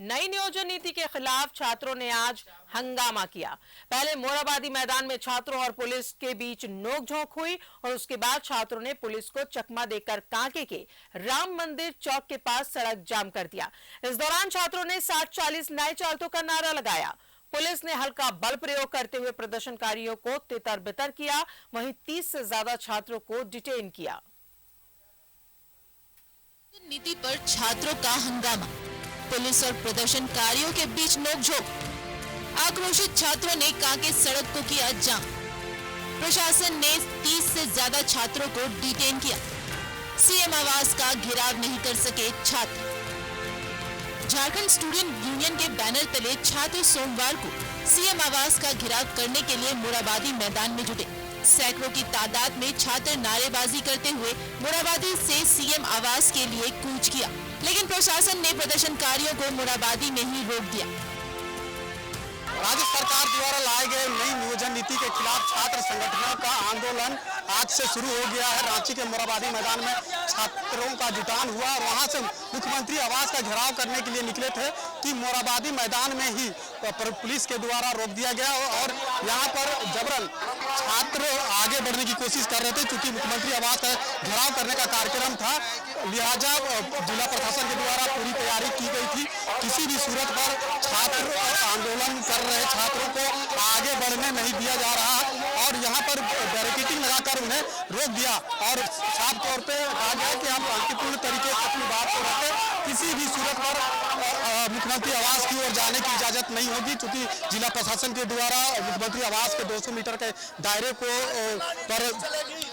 नई नियोजन नीति के खिलाफ छात्रों ने आज हंगामा किया। पहले मोराबादी मैदान में छात्रों और पुलिस के बीच नोकझोंक हुई और उसके बाद छात्रों ने पुलिस को चकमा देकर कांके के राम मंदिर चौक के पास सड़क जाम कर दिया। इस दौरान छात्रों ने 60-40 नए चालतों का नारा लगाया। पुलिस ने हल्का बल प्रयोग करते हुए प्रदर्शनकारियों को तितर बितर किया। वहीं 30 से ज्यादा छात्रों को डिटेन किया। नीति पर छात्रों का हंगामा, पुलिस और प्रदर्शनकारियों के बीच नोकझोंक, आक्रोशित छात्रों ने कांके सड़क को किया जाम। प्रशासन ने 30 से ज्यादा छात्रों को डिटेन किया। सीएम आवास का घेराव नहीं कर सके छात्र। झारखंड स्टूडेंट यूनियन के बैनर तले छात्र सोमवार को सीएम आवास का घेराव करने के लिए मोराबादी मैदान में जुटे। सैकड़ों की तादाद में छात्र नारेबाजी करते हुए मोराबादी से सीएम आवास के लिए कूच किया, लेकिन प्रशासन ने प्रदर्शनकारियों को मोराबादी में ही रोक दिया। राज्य सरकार द्वारा लाए गए नई नियोजन नीति के खिलाफ छात्र संगठनों का आंदोलन आज से शुरू हो गया है। रांची के मोराबादी मैदान में छात्रों का जुटान हुआ और वहां से मुख्यमंत्री आवास का घेराव करने के लिए निकले थे कि मोराबादी मैदान में ही पुलिस के द्वारा रोक दिया गया और यहाँ पर जबरन छात्र आगे बढ़ने की कोशिश कर रहे थे। क्योंकि मुख्यमंत्री आवास का घेराव करने का कार्यक्रम था, लिहाजा जिला प्रशासन के द्वारा पूरी तैयारी की गई थी। किसी भी सूरत पर छात्र आंदोलन कर रहे छात्रों को आगे बढ़ने नहीं दिया जा रहा और यहाँ पर बैरिकेडिंग लगाकर उन्हें रोक दिया और साफ तौर पे कहा गया कि हम शांतिपूर्ण तरीके से अपनी बात को रखें। किसी भी सूरत पर मुख्यमंत्री आवास की ओर जाने की इजाजत नहीं होगी, क्योंकि जिला प्रशासन के द्वारा मुख्यमंत्री आवास के 200 मीटर के दायरे को पर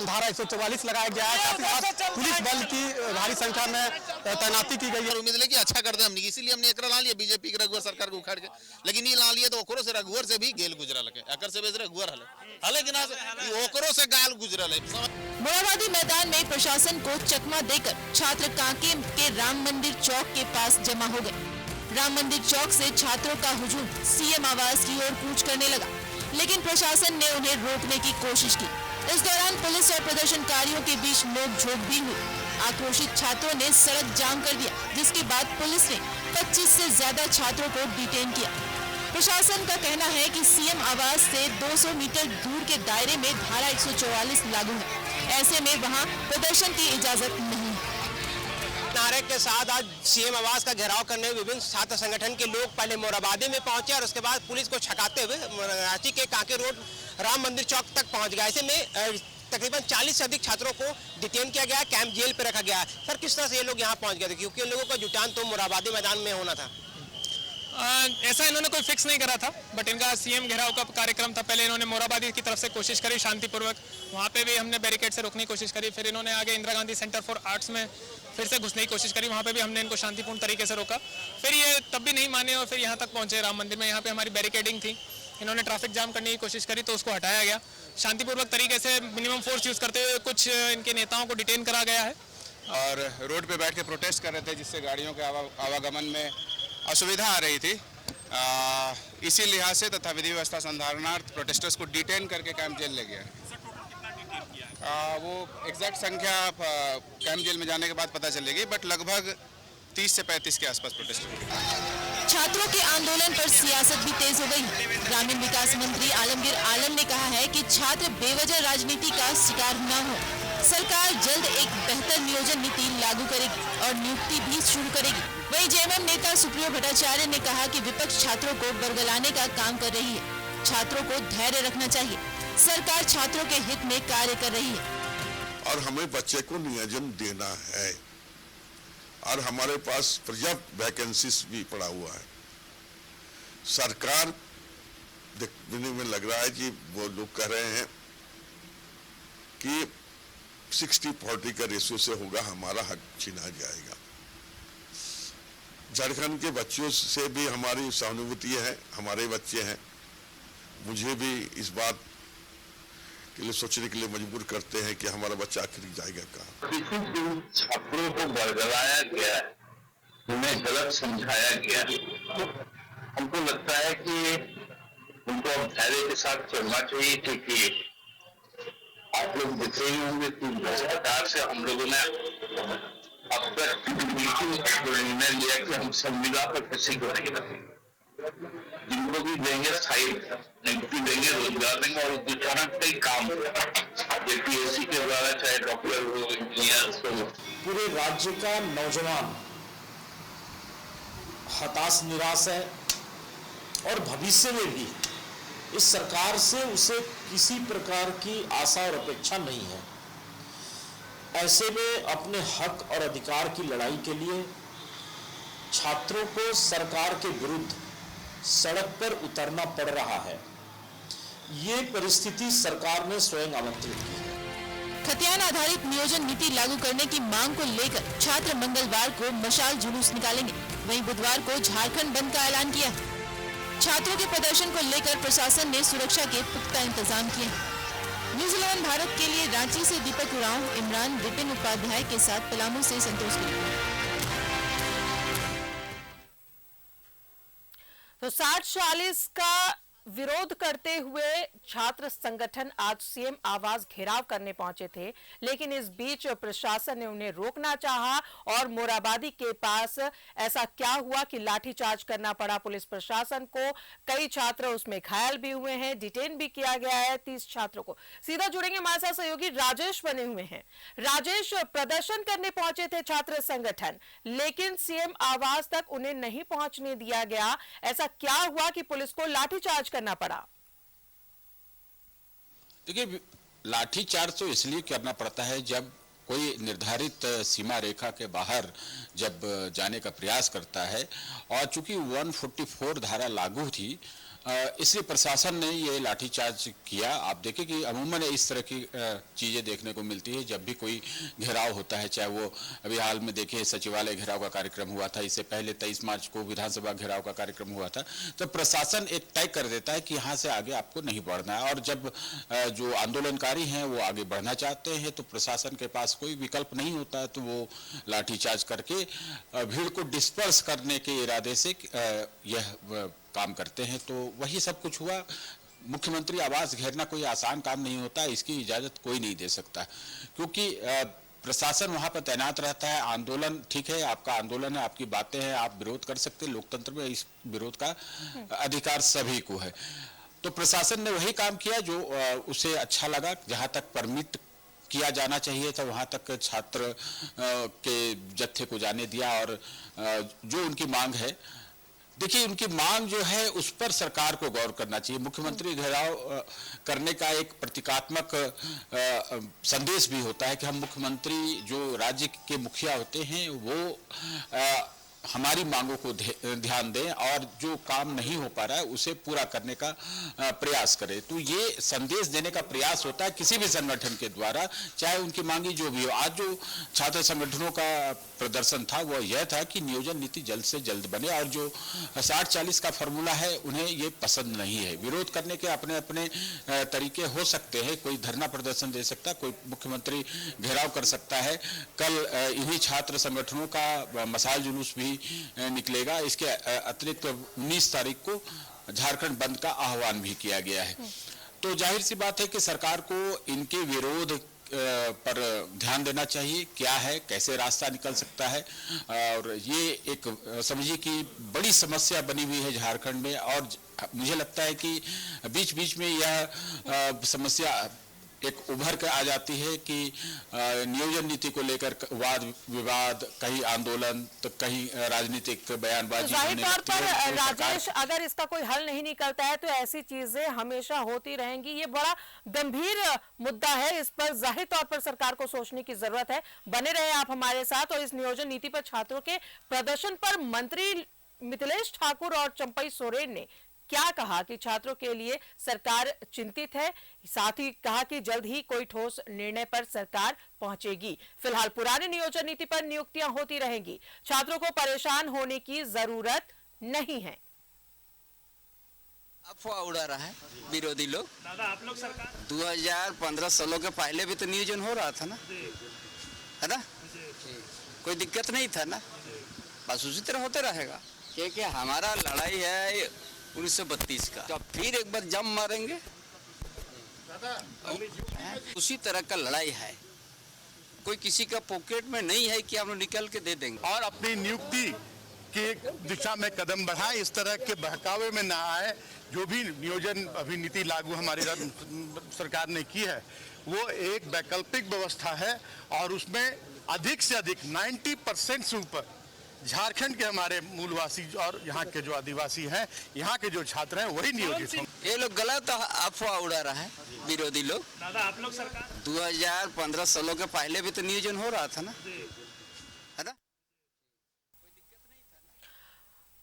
धारा 144 लगाया गया है। साथ ही साथ पुलिस बल की भारी संख्या में तैनाती की गई है। उम्मीद है कि अच्छा कर दे हमने, इसीलिए हमने एकरा ला लिया बीजेपी के रघुवर सरकार को उखाड़ के, लेकिन ये ला लिया तो ओकरो से रघुवर से भी गेल गुजरा लगे, अकर से बेच रघुवर हले कि ना ओकरो से गाल गुजरा ले। मोराबादी मैदान में प्रशासन को चकमा देकर छात्र कांके के राम मंदिर चौक के पास जमा हो गए। राम मंदिर चौक से छात्रों का हुजूम सीएम आवास की ओर कूच करने लगा, लेकिन प्रशासन ने उन्हें रोकने की कोशिश की। इस दौरान पुलिस और प्रदर्शनकारियों के बीच नोक-झोंक भी हुई। आक्रोशित छात्रों ने सड़क जाम कर दिया, जिसके बाद पुलिस ने 25 से ज्यादा छात्रों को डिटेन किया। प्रशासन का कहना है कि सीएम आवास से 200 मीटर दूर के दायरे में धारा 144 लागू है, ऐसे में वहां प्रदर्शन की इजाजत नहीं है। नारे के साथ आज सीएम आवास का घेराव करने विभिन्न छात्र संगठन के लोग पहले मोराबादी में पहुंचे और उसके बाद पुलिस को छकाते हुए रांची के कांके रोड राम मंदिर चौक तक पहुंच गया। ऐसे में तकरीबन 40 से अधिक छात्रों को डिटेन किया गया, कैंप जेल पे रखा गया। सर, किस तरह से ये लोग यहाँ पहुंच गए थे, क्योंकि उन लोगों का जुटान तो मोराबादी मैदान में होना था? ऐसा इन्होंने कोई फिक्स नहीं करा था, बट इनका सीएम घेराव का कार्यक्रम था। पहले इन्होंने मोराबादी की तरफ से कोशिश करी शांतिपूर्वक, वहाँ पे भी हमने बैरिकेड से रोकने की कोशिश करी। फिर इन्होंने आगे Indira Gandhi centre for arts में फिर से घुसने की कोशिश करी, वहाँ पे भी हमने इनको शांतिपूर्ण तरीके से रोका। फिर ये तब भी नहीं माने और फिर यहाँ तक पहुँचे राम मंदिर में। यहाँ पे हमारी बैरिकेडिंग थी, इन्होंने ट्रैफिक जाम करने की कोशिश करी तो उसको हटाया गया। शांतिपूर्वक तरीके से मिनिमम फोर्स यूज़ करते हुए कुछ इनके नेताओं को डिटेन करा गया है और रोड पे बैठ के प्रोटेस्ट कर रहे थे, जिससे गाड़ियों के आवागमन में असुविधा आ रही थी। इसी लिहाज से तथा विधि व्यवस्था संधारणार्थ प्रोटेस्टर्स को डिटेन करके कैंप जेल ले गया। वो एग्जैक्ट संख्या कैंप जेल में जाने के बाद पता चलेगी, बट लगभग 30 से 35 के आसपास प्रोटेस्ट। छात्रों के आंदोलन पर सियासत भी तेज हो गई। ग्रामीण विकास मंत्री आलमगीर आलम ने कहा है कि छात्र बेवजह राजनीति का शिकार न हो। सरकार जल्द एक बेहतर नियोजन नीति लागू करेगी और नियुक्ति भी शुरू करेगी। वहीं जेएमएम नेता सुप्रियो भट्टाचार्य ने कहा कि विपक्ष छात्रों को बरगलाने का काम कर रही है। छात्रों को धैर्य रखना चाहिए, सरकार छात्रों के हित में कार्य कर रही है और हमें बच्चे को नियोजन देना है और हमारे पास पर्याप्त वैकेंसीज भी पड़ा हुआ है। सरकार देखने में लग रहा है कि वो लोग कह रहे हैं कि 60-40 का रेशियो से होगा, हमारा हक छीना जाएगा। झारखंड के बच्चों से भी हमारी सहानुभूति है, हमारे बच्चे हैं। मुझे भी इस बात के लिए सोचने के लिए मजबूर करते हैं कि हमारा बच्चा आखिर जाएगा कहाँ। छात्रों को बरगलाया गया, उन्हें गलत समझाया गया। हमको लगता है कि उनको अब धैर्य के साथ चलना चाहिए, क्योंकि आप लोग देख रहे होंगे कि भ्रष्टाचार से हम लोगों ने अब तक निर्णय लिया कि हम सब मिलाकर किसी को नहीं रखेंगे, जिनको भी देंगे स्थायी नियुक्ति देंगे, रोजगार देंगे और उस दिशा में कई काम जेपीएससी के द्वारा, चाहे डॉक्टर हो, इंजीनियर हो। पूरे राज्य का नौजवान हताश निराश है और भविष्य में भी इस सरकार से उसे किसी प्रकार की आशा और अपेक्षा नहीं है। ऐसे में अपने हक और अधिकार की लड़ाई के लिए छात्रों को सरकार के विरुद्ध सड़क पर उतरना पड़ रहा है। ये परिस्थिति सरकार ने स्वयं आमंत्रित की है। खतियान आधारित नियोजन नीति लागू करने की मांग को लेकर छात्र मंगलवार को मशाल जुलूस निकालेंगे। वहीं बुधवार को झारखंड बंद का ऐलान किया। छात्रों के प्रदर्शन को लेकर प्रशासन ने सुरक्षा के पुख्ता इंतजाम किए। न्यूज़ 11 भारत के लिए रांची से दीपक उरांव, इमरान विपिन उपाध्याय के साथ पलामू से संतोष गिरी। तो 60-40 का विरोध करते हुए छात्र संगठन आज सीएम आवास घेराव करने पहुंचे थे, लेकिन इस बीच प्रशासन ने उन्हें रोकना चाहा और मोराबादी के पास ऐसा क्या हुआ कि लाठीचार्ज करना पड़ा पुलिस प्रशासन को। कई छात्र उसमें घायल भी हुए हैं, डिटेन भी किया गया है 30 छात्रों को। सीधा जुड़ेंगे हमारे साथ सहयोगी राजेश बने हुए हैं। राजेश, प्रदर्शन करने पहुंचे थे छात्र संगठन, लेकिन सीएम आवास तक उन्हें नहीं पहुंचने दिया गया। ऐसा क्या हुआ कि पुलिस को लाठीचार्ज करना पड़ा? देखिए, लाठीचार्ज तो इसलिए करना पड़ता है जब कोई निर्धारित सीमा रेखा के बाहर जब जाने का प्रयास करता है, और चूंकि 144 धारा लागू थी इसलिए प्रशासन ने ये लाठीचार्ज किया। आप देखें कि अमूमन इस तरह की चीज़ें देखने को मिलती है जब भी कोई घेराव होता है, चाहे वो अभी हाल में देखें सचिवालय घेराव का कार्यक्रम हुआ था, इससे पहले 23 मार्च को विधानसभा घेराव का कार्यक्रम हुआ था। तो प्रशासन एक तय कर देता है कि यहाँ से आगे आपको नहीं बढ़ना है, और जब जो आंदोलनकारी हैं वो आगे बढ़ना चाहते हैं तो प्रशासन के पास कोई विकल्प नहीं होता है, तो वो लाठीचार्ज करके भीड़ को डिस्पर्स करने के इरादे से यह काम करते हैं। तो वही सब कुछ हुआ। मुख्यमंत्री आवास घेरना कोई आसान काम नहीं होता, इसकी इजाजत कोई नहीं दे सकता, क्योंकि प्रशासन वहां पर तैनात रहता है। आंदोलन ठीक है, आपका आंदोलन है, आपकी बातें हैं, आप विरोध कर सकते हैं। लोकतंत्र में इस विरोध का अधिकार सभी को है। तो प्रशासन ने वही काम किया जो उसे अच्छा लगा। जहां तक परमिट किया जाना चाहिए था वहां तक छात्र के जत्थे को जाने दिया, और जो उनकी मांग है, देखिए उनकी मांग जो है उस पर सरकार को गौर करना चाहिए। मुख्यमंत्री घेराव करने का एक प्रतीकात्मक संदेश भी होता है कि हम मुख्यमंत्री जो राज्य के मुखिया होते हैं वो हमारी मांगों को ध्यान दें और जो काम नहीं हो पा रहा है उसे पूरा करने का प्रयास करें। तो ये संदेश देने का प्रयास होता है किसी भी संगठन के द्वारा, चाहे उनकी मांगी जो भी हो। आज जो छात्र संगठनों का प्रदर्शन था वो यह था कि नियोजन नीति जल्द से जल्द बने, और जो 60-40 का फॉर्मूला है उन्हें ये पसंद नहीं है। विरोध करने के अपने अपने तरीके हो सकते हैं, कोई धरना प्रदर्शन दे सकता है, कोई मुख्यमंत्री घेराव कर सकता है। कल इन्हीं छात्र संगठनों का मशाल जुलूस भी निकलेगा। इसके अतिरिक्त 19 तारीख को झारखंड बंद का आह्वान भी किया गया है। तो जाहिर सी बात है कि सरकार को इनके विरोध पर ध्यान देना चाहिए, क्या है, कैसे रास्ता निकल सकता है। और ये एक समझिए कि बड़ी समस्या बनी हुई है झारखंड में, और मुझे लगता है कि बीच बीच में यह समस्या एक उभर कर आ जाती है कि नियोजन नीति को लेकर वाद विवाद, कहीं आंदोलन तो कहीं राजनीतिक बयानबाजी। जाहिर तौर पर राजेश, अगर इसका कोई हल नहीं निकलता है तो ऐसी चीजें हमेशा होती रहेंगी। ये बड़ा गंभीर मुद्दा है, इस पर जाहिर तौर पर सरकार को सोचने की जरूरत है। बने रहे आप हमारे साथ। और इस नियोजन नीति पर छात्रों के प्रदर्शन पर मंत्री मिथिलेश ठाकुर और चंपई सोरेन ने क्या कहा कि छात्रों के लिए सरकार चिंतित है, साथ ही कहा कि जल्द ही कोई ठोस निर्णय पर सरकार पहुंचेगी। फिलहाल पुरानी नियोजन नीति पर नियुक्तियां होती रहेंगी, छात्रों को परेशान होने की जरूरत नहीं है। अफवाह उड़ा रहा है विरोधी लोग। दादा आप लोग सरकार 2015-16 के पहले भी तो नियोजन हो रहा था ना, है ना, कोई दिक्कत नहीं था ना, बस उसी तरह होते रहेगा। क्योंकि हमारा लड़ाई है 1932 का, जब फिर एक बार जम मारेंगे उसी तरह का लड़ाई है। कोई किसी का पॉकेट में नहीं है कि हम लोग निकल के दे देंगे। और अपनी नियुक्ति की दिशा में कदम बढ़ाएं, इस तरह के बहकावे में ना आए। जो भी नियोजन अभी नीति लागू हमारी सरकार ने की है वो एक वैकल्पिक व्यवस्था है और उसमें अधिक से अधिक 90% से ऊपर झारखंड के हमारे मूलवासी और यहाँ के जो आदिवासी हैं, यहाँ के जो छात्र हैं वही नियोजित होंगे। ये लोग गलत अफवाह उड़ा रहा है विरोधी लोग। दादा आप लोग सरकार 2015-16 के पहले भी तो नियोजन हो रहा था ना, है ना?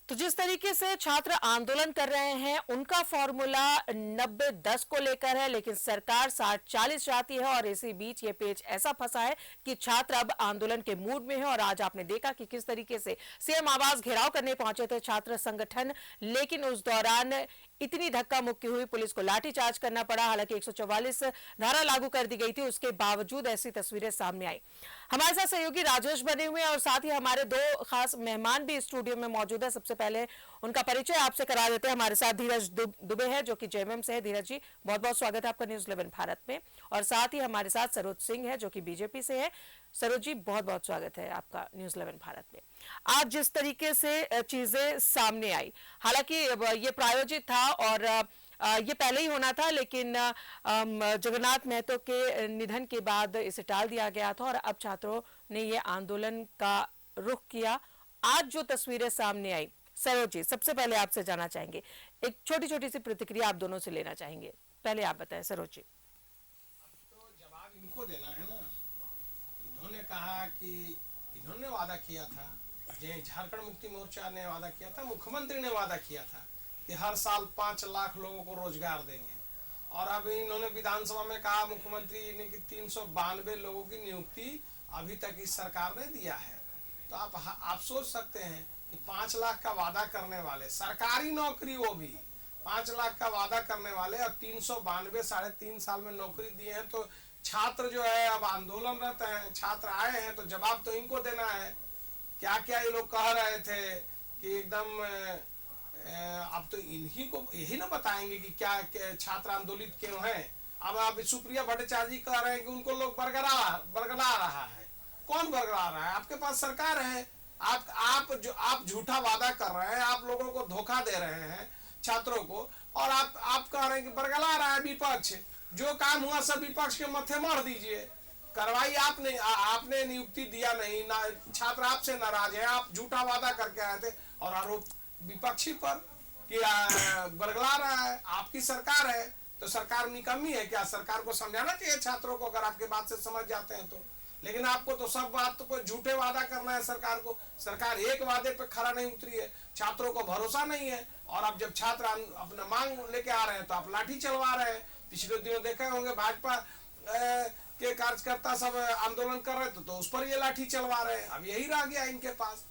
तो जिस तरीके से छात्र आंदोलन कर रहे हैं उनका फॉर्मूला 90-10 को लेकर है, लेकिन सरकार 60-40 चाहती है और इसी बीच ये पेच ऐसा फंसा है कि छात्र अब आंदोलन के मूड में है। और आज आपने देखा कि किस तरीके से सीएम आवास घेराव करने पहुंचे थे छात्र संगठन, लेकिन उस दौरान इतनी धक्का मुक्की हुई, पुलिस को लाठीचार्ज करना पड़ा। हालांकि 144 धारा लागू कर दी गई थी, उसके बावजूद ऐसी तस्वीरें सामने आई। हमारे साथ सहयोगी राजेश बने हुए हैं और साथ ही हमारे दो खास मेहमान भी स्टूडियो में मौजूद है। सबसे पहले उनका परिचय आपसे करा देते हैं। हमारे साथ धीरज दुबे है जो कि जेएमएम से है। धीरज जी बहुत बहुत स्वागत है आपका न्यूज 11 भारत में। और साथ ही हमारे साथ सरोज सिंह है जो कि बीजेपी से है। सरोज जी बहुत बहुत स्वागत है आपका न्यूज 11 भारत में। आज जिस तरीके से चीजें सामने आई, हालांकि ये प्रायोजित था और ये पहले ही होना था, लेकिन जगन्नाथ महतो के निधन के बाद इसे टाल दिया गया था और अब छात्रों ने ये आंदोलन का रुख किया। आज जो तस्वीरें सामने आई, सरोज जी सबसे पहले आपसे जानना चाहेंगे, एक छोटी छोटी सी प्रतिक्रिया आप दोनों से लेना चाहेंगे। पहले आप बताएं सरोज जी। तो जवाब इनको देना है ना। इन्होंने कहा कि इन्होंने वादा किया था, झारखंड मुक्ति मोर्चा ने वादा किया था, मुख्यमंत्री ने वादा किया था कि हर साल 5 लाख लोगों को रोजगार देंगे। और अब इन्होंने विधानसभा में कहा मुख्यमंत्री ने कि 392 लोगों की नियुक्ति अभी तक इस सरकार ने दिया है। तो आप सोच सकते हैं कि 5 लाख का वादा करने वाले, सरकारी नौकरी वो भी 5 लाख का वादा करने वाले और 392 3.5 साल में नौकरी दिए हैं। तो छात्र जो है अब आंदोलनरत हैं, छात्र आए हैं, तो जवाब तो इनको देना है। क्या क्या ये लोग कह रहे थे कि एकदम अब तो इन्हीं को यही ना बताएंगे कि क्या छात्र आंदोलित क्यों हैं। अब आप सुप्रिया भट्टाचार्य जी कह रहे हैं कि उनको लोग बरगला रहा है। कौन बरगला रहा है? आपके पास सरकार है। आप झूठा वादा कर रहे हैं, आप लोगों को धोखा दे रहे हैं छात्रों को, और आप कह रहे हैं कि बरगला रहा है विपक्ष। जो काम हुआ सब विपक्ष के मत्थे मार दीजिए। कार्रवाई आपने नियुक्ति दिया नहीं ना, छात्र आपसे नाराज है, आप झूठा वादा करके आए थे और आरोप विपक्षी पर कि बरगला रहा है। आपकी सरकार है तो सरकार निकम्मी है क्या? सरकार को समझाना चाहिए छात्रों को, अगर आपके बात से समझ जाते हैं तो। लेकिन आपको तो सब बात को झूठे वादा करना है सरकार को। सरकार एक वादे पे खरा नहीं उतरी है, छात्रों को भरोसा नहीं है। और अब जब छात्र अपना मांग लेके आ रहे हैं तो आप लाठी चलवा रहे हैं। पिछले दिनों देखे होंगे भाजपा के कार्यकर्ता सब आंदोलन कर रहे थे तो उस पर ये लाठी चलवा रहे हैं। अब यही रह गया इनके पास।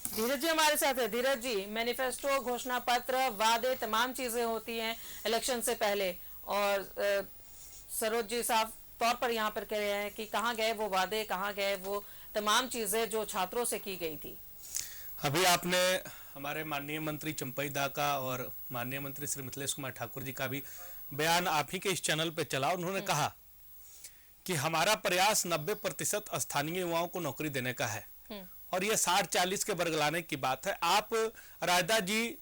धीरज जी हमारे साथ है। धीरज जी, मैनिफेस्टो, घोषणा पत्र, वादे, तमाम चीजें होती हैं इलेक्शन से पहले, और सरोज जी साफ तौर पर यहाँ पर कह रहे हैं कि कहाँ गए वो वादे, कहाँ गए वो तमाम चीजें जो छात्रों से की गई थी। अभी आपने हमारे माननीय मंत्री चंपई दा का और माननीय मंत्री श्री मिथिलेश कुमार ठाकुर जी का भी बयान आप ही के इस चैनल पे चला। उन्होंने कहा कि हमारा प्रयास 90% स्थानीय युवाओं को नौकरी देने का है और ये 60-40 के बरगलाने की बात है। आप राजा जी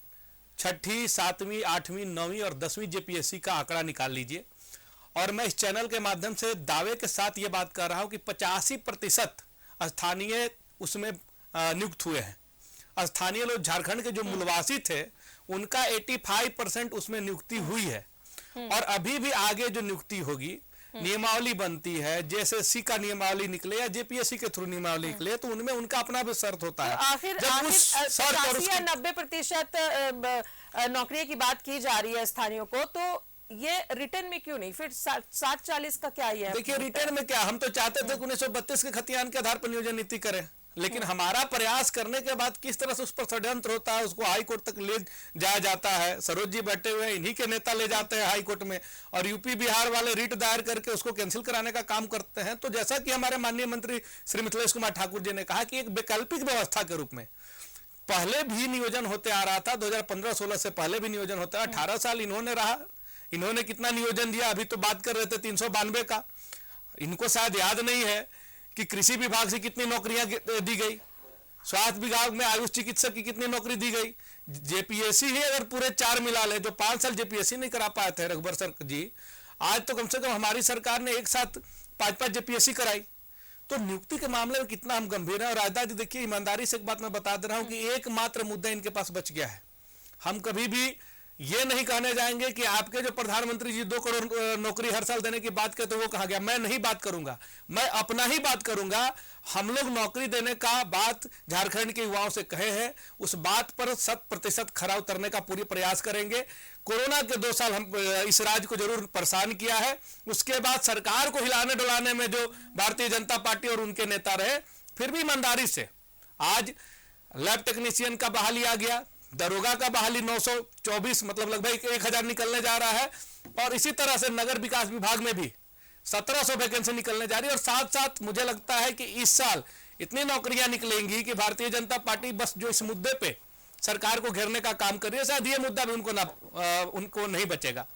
6ठी, 7वीं, 8वीं, 9वीं और 10वीं जेपीएससी का आंकड़ा निकाल लीजिए और मैं इस चैनल के माध्यम से दावे के साथ ये बात कर रहा हूं कि 85% स्थानीय उसमें नियुक्त हुए हैं। स्थानीय लोग झारखंड के जो मूलवासी थे उनका 85% उसमें नियुक्ति हुई है और अभी भी आगे जो नियुक्ति होगी, नियमावली बनती है, जेएसएससी का नियमावली निकले या जेपीएससी के थ्रू नियमावली निकले तो उनमें उनका अपना भी शर्त होता है। आखिर 90% नौकरी की बात की जा रही है स्थानीयों को, तो ये रिटर्न में क्यों नहीं? फिर 60-40 का क्या है? देखिए रिटर्न में क्या, हम तो चाहते थे कि 1932 के खतियान के आधार पर नियोजन नीति करें, लेकिन हमारा प्रयास करने के बाद किस तरह से उस पर षड्यंत्र होता है, उसको हाई कोर्ट तक ले जाया जाता है। सरोज जी बैठे हुए हैं, इन्हीं के नेता ले जाते हैं हाई कोर्ट में और यूपी बिहार वाले रिट दायर करके उसको कैंसिल कराने का काम करते हैं। तो जैसा कि हमारे माननीय मंत्री श्री मिथिलेश कुमार ठाकुर जी ने कहा कि एक वैकल्पिक व्यवस्था के रूप में पहले भी नियोजन होते आ रहा था, 2015-16 से पहले भी नियोजन होता है। 18 साल इन्होंने रहा, इन्होंने कितना नियोजन दिया? अभी तो बात कर रहे थे 392 का। इनको शायद याद नहीं है कि कृषि विभाग से कितनी नौकरियां दी गई, स्वास्थ्य विभाग में आयुष चिकित्सक की कितनी नौकरी दी गई। जेपीएससी ही अगर पूरे 4 मिला ले, जो 5 साल जेपीएससी नहीं करा पाए थे रघुबर सर जी, आज तो कम से कम हमारी सरकार ने एक साथ 5-5 जेपीएससी कराई। तो नियुक्ति के मामले में कितना हम गंभीर हैं। और राजदा जी देखिए, ईमानदारी से एक बात मैं बता दे रहा हूं कि एकमात्र मुद्दा इनके पास बच गया है। हम कभी भी ये नहीं कहने जाएंगे कि आपके जो प्रधानमंत्री जी 2 करोड़ नौकरी हर साल देने की बात कहते वो कहा गया। मैं नहीं बात करूंगा, मैं अपना ही बात करूंगा। हम लोग नौकरी देने का बात झारखंड के युवाओं से कहे हैं, उस बात पर 100% खरा उतरने का पूरी प्रयास करेंगे। कोरोना के 2 साल हम इस राज्य को जरूर परेशान किया है, उसके बाद सरकार को हिलाने डुलाने में जो भारतीय जनता पार्टी और उनके नेता रहे, फिर भी ईमानदारी से आज लैब टेक्नीशियन का बहाली आ गया, दरोगा का बहाली 924 मतलब लगभग 1000 निकलने जा रहा है। और इसी तरह से नगर विकास विभाग में भी 1700 वैकेंसी निकलने जा रही है। और साथ साथ मुझे लगता है कि इस साल इतनी नौकरियां निकलेंगी कि भारतीय जनता पार्टी बस जो इस मुद्दे पे सरकार को घेरने का काम कर रही है, शायद ये मुद्दा भी उनको नहीं बचेगा।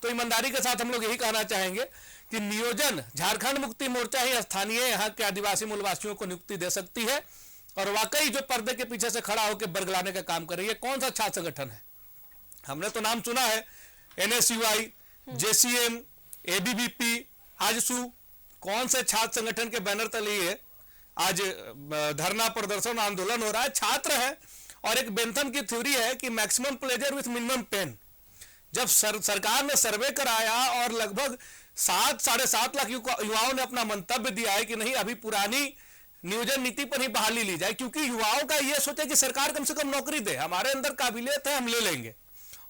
तो ईमानदारी के साथ हम लोग यही कहना चाहेंगे कि नियोजन झारखंड मुक्ति मोर्चा ही स्थानीय यहाँ के आदिवासी मूलवासियों को नियुक्ति दे सकती है। और वाकई जो पर्दे के पीछे से खड़ा होकर बरगलाने का काम कर रही है, कौन सा छात्र संगठन है? हमने तो नाम सुना है, NSUI, JCM, ABVP, आजसू, कौन से छात्र संगठन के बैनर तले है आज धरना प्रदर्शन आंदोलन हो रहा है? छात्र है। और एक बेंथम की थ्योरी है कि maximum pleasure with minimum pain. जब सरकार ने सर्वे कराया और लगभग 7-7.5 लाख युवाओं ने अपना मंतव्य दिया है कि नहीं, अभी पुरानी नियोजन नीति पर ही बहाली ली जाए, क्योंकि युवाओं का यह सोचे कि सरकार कम से कम नौकरी दे, हमारे अंदर काबिलियत है, हम ले लेंगे।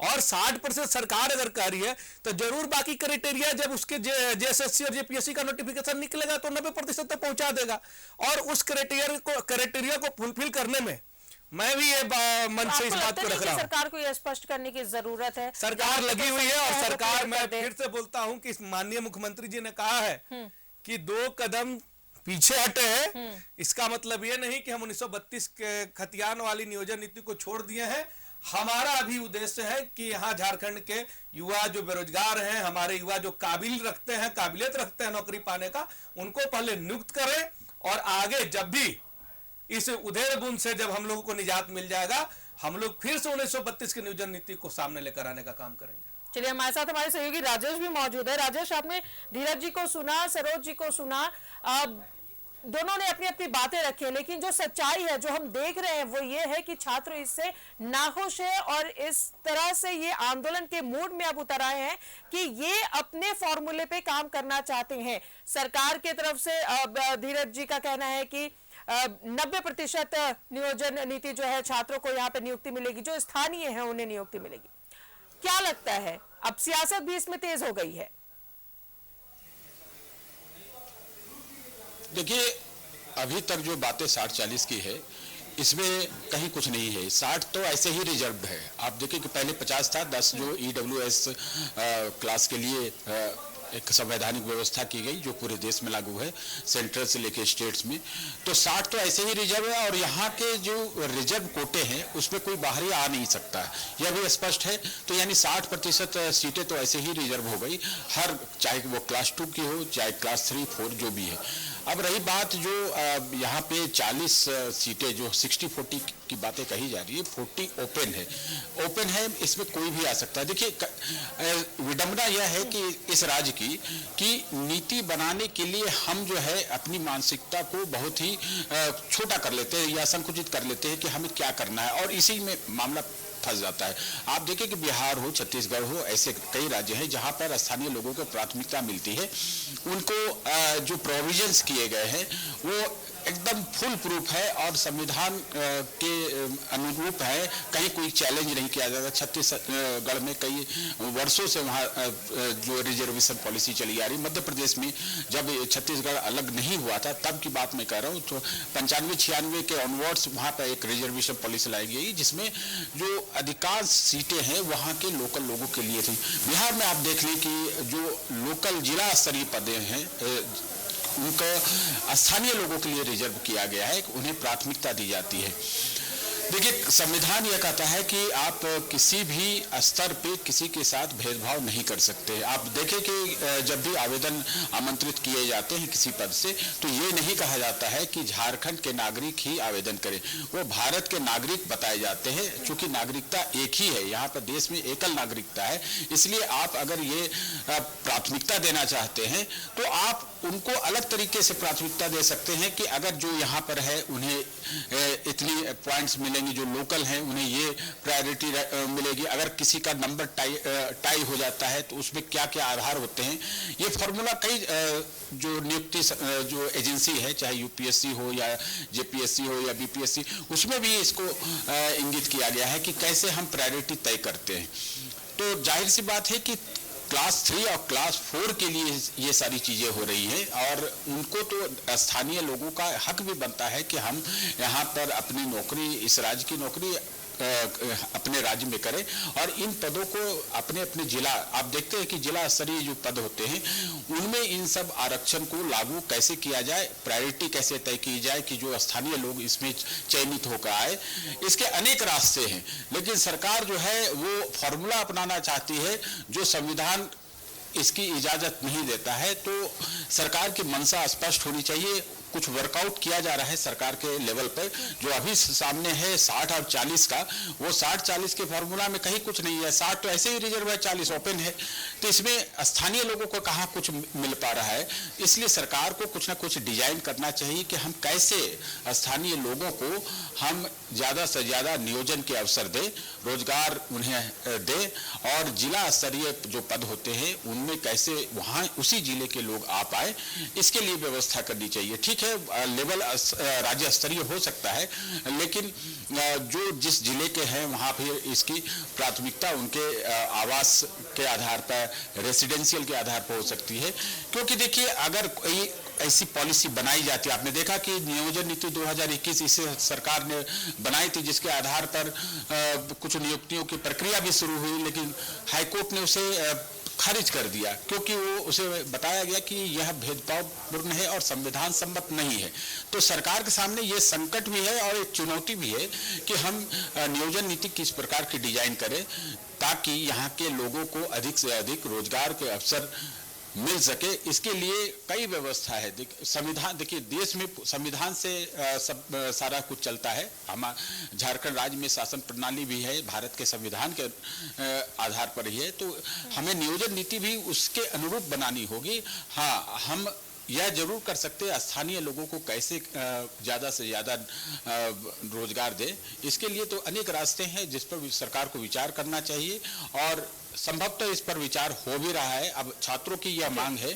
और 60% सरकार अगर कर रही है तो जरूर बाकी क्राइटेरिया जब उसके जेएसएससी और जेपीएससी का नोटिफिकेशन निकलेगा तो 90% तक पहुंचा देगा। और उस क्राइटेरिया को फुलफिल करने में मैं भी ये मन से इस बात को रख रहा हूं, सरकार को यह स्पष्ट करने की जरूरत है। सरकार लगी हुई है। और सरकार, मैं फिर से बोलता हूं कि माननीय मुख्यमंत्री जी ने कहा है कि 2 कदम पीछे हटे हैं। इसका मतलब ये नहीं कि हम 1932 के खतियान वाली नियोजन नीति को छोड़ दिए हैं। हमारा अभी उद्देश्य है कि यहाँ झारखंड के युवा जो बेरोजगार हैं, हमारे युवा जो काबिलियत रखते हैं नौकरी पाने का, उनको पहले नियुक्त करें। और आगे जब भी इस उधेड़ बुन से जब हम लोगों को निजात मिल जाएगा, हम लोग फिर से 1932 की नियोजन नीति को सामने लेकर आने का काम करेंगे। चलिए, हमारे साथ हमारे सहयोगी राजेश भी मौजूद है। राजेश, आपने धीरज जी को सुना, सरोज जी को सुना, दोनों ने अपनी अपनी बातें रखी, लेकिन जो सच्चाई है जो हम देख रहे हैं वो ये है कि छात्र इससे नाखुश है और इस तरह से ये आंदोलन के मूड में अब उतर आए हैं कि ये अपने फॉर्मूले पे काम करना चाहते हैं। सरकार की तरफ से धीरज जी का कहना है कि 90% नियोजन नीति जो है छात्रों को यहाँ पे नियुक्ति मिलेगी, जो स्थानीय है उन्हें नियुक्ति मिलेगी। क्या लगता है, अब सियासत भी इसमें तेज हो गई है? देखिए, अभी तक जो बातें 60-40 की है, इसमें कहीं कुछ नहीं है। 60 तो ऐसे ही रिजर्व है। आप देखिए कि पहले 50 था, 10 जो EWS क्लास के लिए एक संवैधानिक व्यवस्था की गई जो पूरे देश में लागू है, सेंट्रल से लेके स्टेट्स में। तो 60 तो ऐसे ही रिजर्व है। और यहाँ के जो रिजर्व कोटे हैं उसमें कोई बाहरी आ नहीं सकता है, यह भी स्पष्ट है। तो यानी 60% सीटें तो ऐसे ही रिजर्व हो गई, हर चाहे वो क्लास 2 की हो चाहे क्लास 3, 4 जो भी है। अब रही बात जो यहाँ पे 40 सीटें जो 60-40 की बातें कही जा रही है, 40 ओपन है, इसमें कोई भी आ सकता है। देखिए, विडंबना यह है कि इस राज्य की नीति बनाने के लिए हम जो है अपनी मानसिकता को बहुत ही छोटा कर लेते हैं या संकुचित कर लेते हैं कि हमें क्या करना है, और इसी में मामला फंस जाता है। आप देखिए कि बिहार हो, छत्तीसगढ़ हो, ऐसे कई राज्य हैं जहां पर स्थानीय लोगों को प्राथमिकता मिलती है। उनको जो प्रोविजंस किए गए हैं वो एकदम फुल प्रूफ है और संविधान के अनुरूप है, कहीं कोई चैलेंज नहीं किया जाता। छत्तीसगढ़ में कई वर्षों से वहाँ जो रिजर्वेशन पॉलिसी चली आ रही, मध्य प्रदेश में जब छत्तीसगढ़ अलग नहीं हुआ था तब की बात मैं कह रहा हूँ, तो 95-96 के ऑनवर्ड्स वहाँ पर एक रिजर्वेशन पॉलिसी लाई गई जिसमें जो अधिकांश सीटें हैं वहाँ के लोकल लोगों के लिए थी। बिहार में आप देख लें कि जो लोकल जिला स्तरीय पदे हैं उनको स्थानीय लोगों के लिए रिजर्व किया गया है, उन्हें प्राथमिकता दी जाती है। देखिए, संविधान यह कहता है कि आप किसी भी स्तर पे किसी के साथ भेदभाव नहीं कर सकते। आप देखें कि जब भी आवेदन आमंत्रित किए जाते हैं किसी पद से, तो ये नहीं कहा जाता है कि झारखंड के नागरिक ही आवेदन करें, वो भारत के नागरिक बताए जाते हैं। चूंकि नागरिकता एक ही है, यहाँ पर देश में एकल नागरिकता है, इसलिए आप अगर ये प्राथमिकता देना चाहते हैं तो आप उनको अलग तरीके से प्राथमिकता दे सकते हैं कि अगर जो यहाँ पर है उन्हें इतनी पॉइंट्स मिलेंगे, जो लोकल हैं उन्हें ये प्रायोरिटी मिलेगी, अगर किसी का नंबर टाई हो जाता है तो उसमें क्या क्या आधार होते हैं। ये फॉर्मूला कई जो नियुक्ति जो एजेंसी है, चाहे यूपीएससी हो या जेपीएससी हो या बीपीएससी, उसमें भी इसको इंगित किया गया है कि कैसे हम प्रायोरिटी तय करते हैं। तो जाहिर सी बात है कि क्लास 3 और क्लास 4 के लिए ये सारी चीजें हो रही हैं, और उनको तो स्थानीय लोगों का हक भी बनता है कि हम यहाँ पर अपनी नौकरी, इस राज्य की नौकरी अपने राज्य में करें, और इन पदों को अपने अपने जिला, आप देखते हैं कि जिला स्तरीय जो पद होते हैं उनमें इन सब आरक्षण को लागू कैसे किया जाए, प्रायोरिटी कैसे तय की जाए कि जो स्थानीय लोग इसमें चयनित होकर आए। इसके अनेक रास्ते हैं, लेकिन सरकार जो है वो फॉर्मूला अपनाना चाहती है जो संविधान इसकी इजाजत नहीं देता है। तो सरकार की मंशा स्पष्ट होनी चाहिए। कुछ वर्कआउट किया जा रहा है सरकार के लेवल पर, जो अभी सामने है 60 और 40 का, वो 60-40 के फॉर्मूला में कहीं कुछ नहीं है। 60 तो ऐसे ही रिजर्व है, 40 ओपन है, तो इसमें स्थानीय लोगों को कहाँ कुछ मिल पा रहा है। इसलिए सरकार को कुछ ना कुछ डिजाइन करना चाहिए कि हम कैसे स्थानीय लोगों को हम ज़्यादा से ज़्यादा नियोजन के अवसर दें, रोजगार उन्हें दें, और जिला स्तरीय जो पद होते हैं उनमें कैसे वहाँ उसी जिले के लोग आ पाए, इसके लिए व्यवस्था करनी चाहिए। ठीक है, लेवल राज्य स्तरीय हो सकता है, लेकिन जो जिस जिले के हैं वहाँ फिर इसकी प्राथमिकता उनके आवास के आधार पर, रेसिडेंशियल के आधार पर हो सकती है। क्योंकि देखिए, अगर कोई ऐसी पॉलिसी बनाई जाती है, आपने देखा कि नियोजन नीति 2021 इसे सरकार ने बनाई थी, जिसके आधार पर कुछ नियुक्तियों की प्रक्रिया भी शुरू हुई, लेकिन हाईकोर्ट ने उसे खारिज कर दिया, क्योंकि वो उसे बताया गया कि यह भेदभावपूर्ण है और संविधान सम्मत नहीं है। तो सरकार के सामने ये संकट भी है और एक चुनौती भी है कि हम नियोजन नीति किस प्रकार की डिजाइन करें ताकि यहाँ के लोगों को अधिक से अधिक रोजगार के अवसर मिल सके। इसके लिए कई व्यवस्था है। संविधान, देखिए, देश में संविधान से सब सारा कुछ चलता है। हमारा झारखंड राज्य में शासन प्रणाली भी है, भारत के संविधान के आधार पर ही है, तो हमें नियोजन नीति भी उसके अनुरूप बनानी होगी। हाँ, हम यह जरूर कर सकते हैं स्थानीय लोगों को कैसे ज़्यादा से ज़्यादा रोजगार दे। इसके लिए तो अनेक रास्ते हैं जिस पर सरकार को विचार करना चाहिए, और संभवतः इस पर विचार हो भी रहा है। अब छात्रों की यह मांग है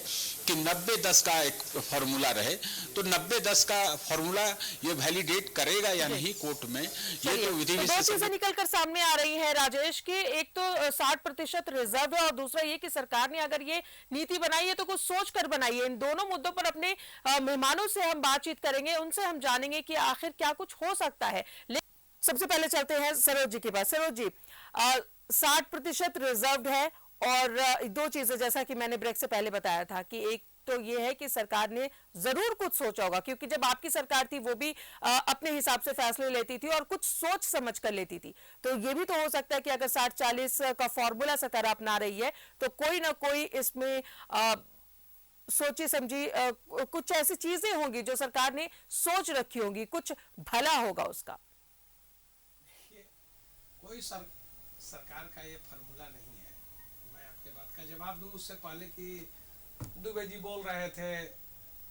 कि 90-10 का एक फॉर्मूला रहे, तो 90-10 का फॉर्मूला ये वैलिडेट करेगा या नहीं कोर्ट में, ये तो विधि दो चीजें निकलकर सामने आ रही है राजेश की, एक तो 60% रिजर्व है, और दूसरा ये कि सरकार ने अगर ये नीति बनाई है तो कुछ सोच कर बनाई है। इन दोनों मुद्दों पर अपने मेहमानों से हम बातचीत करेंगे, उनसे हम जानेंगे कि आखिर क्या कुछ हो सकता है। सबसे पहले चलते हैं सरोज जी के पास। सरोज जी, 60% रिजर्व है, और दो चीजें जैसा कि मैंने ब्रेक से पहले बताया था कि एक तो ये है कि सरकार ने जरूर कुछ सोचा होगा, क्योंकि जब आपकी सरकार थी वो भी अपने हिसाब से फैसले लेती थी और कुछ सोच समझ कर लेती थी। तो ये भी तो हो सकता है कि अगर 60-40 का फॉर्मूला सरकार अपना रही है तो कोई ना कोई इसमें सोची समझी कुछ ऐसी चीजें होंगी जो सरकार ने सोच रखी होंगी, कुछ भला होगा उसका। कोई सरकार का ये फॉर्मूला नहीं है। मैं आपके बात का जवाब दूं उससे पहले कि दुबे जी बोल रहे थे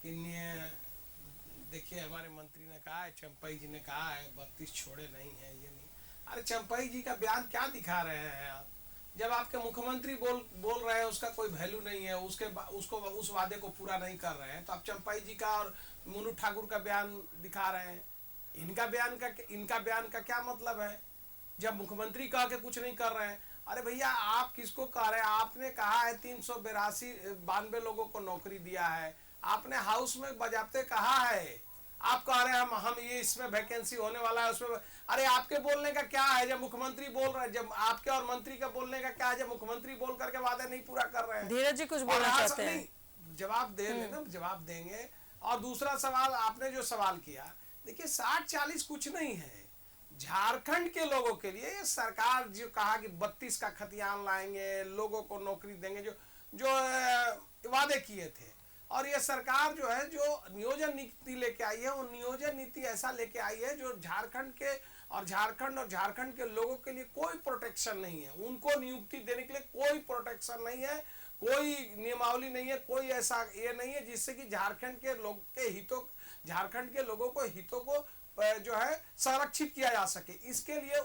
कि देखिए हमारे मंत्री ने कहा है, चंपई जी ने कहा है 32 छोड़े नहीं है, ये नहीं। अरे चंपई जी का बयान क्या दिखा रहे हैं आप? जब आपके मुख्यमंत्री बोल रहे हैं उसका कोई वैल्यू नहीं है, उसको उस वादे को पूरा नहीं कर रहे हैं, तो आप चंपई जी का और मुनु ठाकुर का बयान दिखा रहे हैं। इनका बयान का क्या मतलब है जब मुख्यमंत्री कह के कुछ नहीं कर रहे हैं? अरे भैया, आप किसको कह रहे हैं? आपने कहा है 392 लोगों को नौकरी दिया है, आपने हाउस में बजाते कहा है, आप कह रहे हैं हम ये इसमें वैकेंसी होने वाला है उसमें। अरे आपके बोलने का क्या है जब मुख्यमंत्री बोल रहे हैं? जब आपके और मंत्री का बोलने का क्या है जब मुख्यमंत्री बोल करके वादे नहीं पूरा कर रहे हैं? धीरज जी कुछ बोलना चाहते हैं? जवाब दे लेना, जवाब देंगे। और दूसरा सवाल, आपने जो सवाल किया, देखिए 60-40 कुछ नहीं है। झारखंड के लोगों के लिए ये सरकार जो कहा कि 32 का खतियान लाएंगे, लोगों को नौकरी देंगे, जो वादे किए थे, और ये सरकार जो है जो नियोजन नीति लेके आई है, वो नियोजन नीति ऐसा लेके आई है जो झारखंड के लोगों के लिए कोई प्रोटेक्शन नहीं है। उनको नियुक्ति देने के लिए कोई प्रोटेक्शन नहीं है, कोई नियमावली नहीं है, कोई ऐसा ये नहीं है जिससे कि झारखंड के लोगों को हितों को जो है संरक्षित किया जा सके। इसके लिए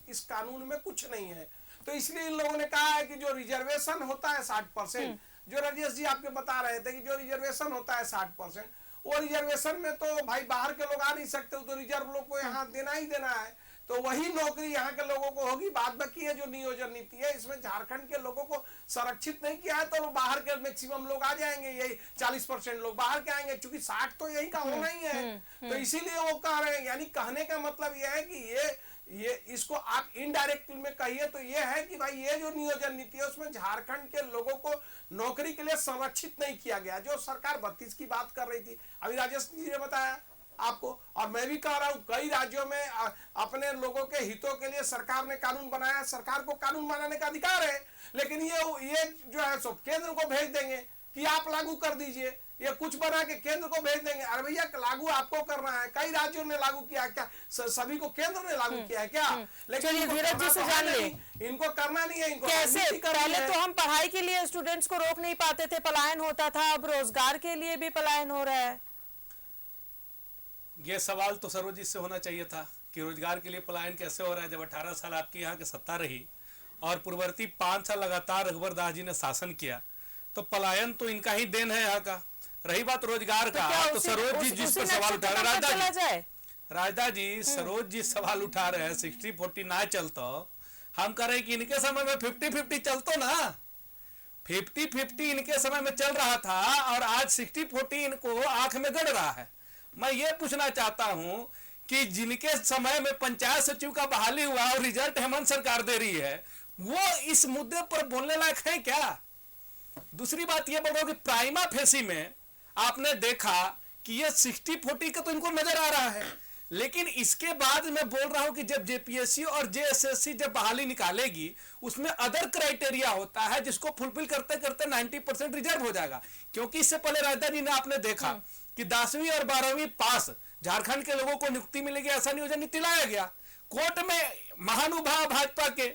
इस कानून में कुछ नहीं है। तो इसलिए इन लोगों ने कहा है कि जो रिजर्वेशन होता है 60%, जो राजेश जी आपके बता रहे थे कि जो रिजर्वेशन होता है 60%, वो रिजर्वेशन में तो भाई बाहर के लोग आ नहीं सकते, तो रिजर्व लोग को यहाँ देना ही देना है, तो वही नौकरी यहाँ के लोगों को होगी। बाद बाकी है जो नियोजन नीति है, इसमें झारखंड के लोगों को संरक्षित नहीं किया है, तो बाहर के मैक्सिमम लोग आ जाएंगे, यही 40% लोग बाहर के आएंगे, क्योंकि 60 तो यही का होना ही है। तो इसीलिए वो कह रहे हैं, यानी कहने का मतलब यह है कि ये इसको आप इनडायरेक्ट में कहिए तो ये है कि भाई ये जो नियोजन नीति है उसमें झारखंड के लोगों को नौकरी के लिए संरक्षित नहीं किया गया। जो सरकार 32 की बात कर रही थी, अभी राजेश जी ने बताया आपको, और मैं भी कह रहा हूँ कई राज्यों में अपने लोगों के हितों के लिए सरकार ने कानून बनाया। सरकार को कानून बनाने का अधिकार है, लेकिन ये जो है सो केंद्र को भेज देंगे कि आप लागू कर दीजिए, ये कुछ बना के केंद्र को भेज देंगे। अरे भैया लागू आपको करना है, कई राज्यों ने लागू किया, क्या सभी को केंद्र ने लागू किया है क्या? लेकिन धीरज जी से जान ले, इनको करना नहीं है। इनको कैसे? पहले तो हम पढ़ाई के लिए स्टूडेंट्स को रोक नहीं पाते थे, पलायन होता था, अब रोजगार के लिए भी पलायन हो रहा है। ये सवाल तो सरोज जी से होना चाहिए था कि रोजगार के लिए पलायन कैसे हो रहा है, जब 18 साल आपकी यहाँ की सत्ता रही और पूर्ववर्ती 5 साल लगातार रघुवर दास जी ने शासन किया, तो पलायन तो इनका ही देन है यहाँ का। रही बात रोजगार का, तो सरोज जी जिस पर सवाल उठा रहे हैं, राजदा जी सरोज जी सवाल उठा रहे हैं 60-40 ना चलता, हम कह रहे हैं कि इनके समय में 50-50 चलतो ना, 50-50 इनके समय में चल रहा था और आज 60-40 इनको आंख में गड़ रहा है। मैं ये पूछना चाहता हूं कि जिनके समय में पंचायत सचिव का बहाली हुआ और रिजल्ट हेमंत सरकार दे रही है, वो इस मुद्दे पर बोलने लायक है क्या? दूसरी बात ये बोलो कि प्राइमा फेसी में आपने देखा कि ये 60-40 का तो इनको नजर आ रहा है, लेकिन इसके बाद मैं बोल रहा हूं कि जब जेपीएससी और जेएसएससी जब बहाली निकालेगी, उसमें अदर क्राइटेरिया होता है जिसको फुलफिल करते करते 90% रिजर्व हो जाएगा। क्योंकि इससे पहले राजदा जी ने आपने देखा कि 10वीं और 12वीं पास झारखंड के लोगों को नियुक्ति मिलेगी, ऐसा नियोजन नीति लाया गया। कोर्ट में महानुभाव भाजपा के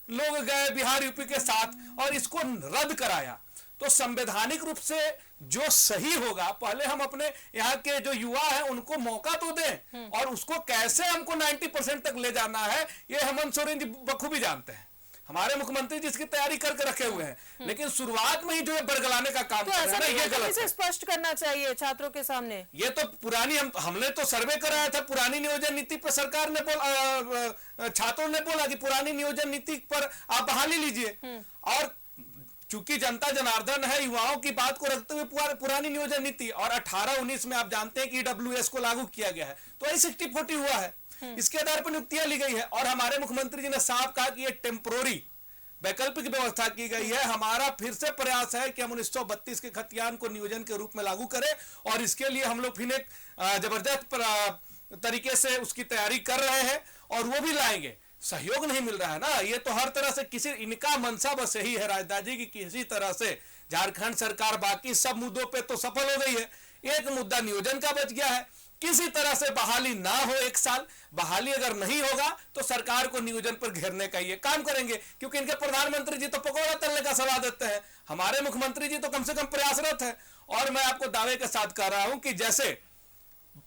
लोग गए बिहार यूपी के साथ और इसको रद्द कराया। तो संवैधानिक रूप से जो सही होगा, पहले हम अपने यहाँ के जो युवा हैं उनको मौका तो दें, और उसको कैसे हमको 90% तक ले जाना है ये हेमंत सोरेन जी बखूबी जानते हैं। हमारे मुख्यमंत्री जी इसकी तैयारी करके रखे हुए हैं, लेकिन शुरुआत में ही जो है बरगलाने का काम कर रहे हैं ना, ये गलत है। स्पष्ट करना चाहिए छात्रों के सामने। ये तो पुरानी हमने तो सर्वे कराया था, पुरानी नियोजन नीति पर सरकार ने छात्रों ने बोला कि पुरानी नियोजन नीति पर आप बहाली लीजिए, और चूंकि जनता जनार्दन है, युवाओं की बात को रखते हुए पुरानी नियोजन नीति और 18-19 में आप जानते हैं कि ईडब्ल्यूएस को लागू किया गया है, तो यही 60-40 हुआ है, इसके आधार पर नियुक्तियां ली गई है। और हमारे मुख्यमंत्री जी ने साफ कहा कि ये टेम्पोररी वैकल्पिक व्यवस्था की गई है। हमारा फिर से प्रयास है कि हम 1932 के खतियान को नियोजन के रूप में लागू करें, और इसके लिए हम लोग फिर एक जबरदस्त तरीके से उसकी तैयारी कर रहे हैं, और वो भी लाएंगे। सहयोग नहीं मिल रहा है ना, ये तो हर तरह से किसी इनका मनसा बस यही है राजदा जी की किसी तरह से झारखंड सरकार बाकी सब मुद्दों पे तो सफल हो गई है, एक मुद्दा नियोजन का बच गया है। किसी तरह से बहाली ना हो, 1 साल बहाली अगर नहीं होगा तो सरकार को नियोजन पर घेरने का ये काम करेंगे, क्योंकि इनके प्रधानमंत्री जी तो पकौड़ा तलने का सलाह देते हैं, हमारे मुख्यमंत्री जी तो कम से कम प्रयासरत है। और मैं आपको दावे के साथ कह रहा हूं कि जैसे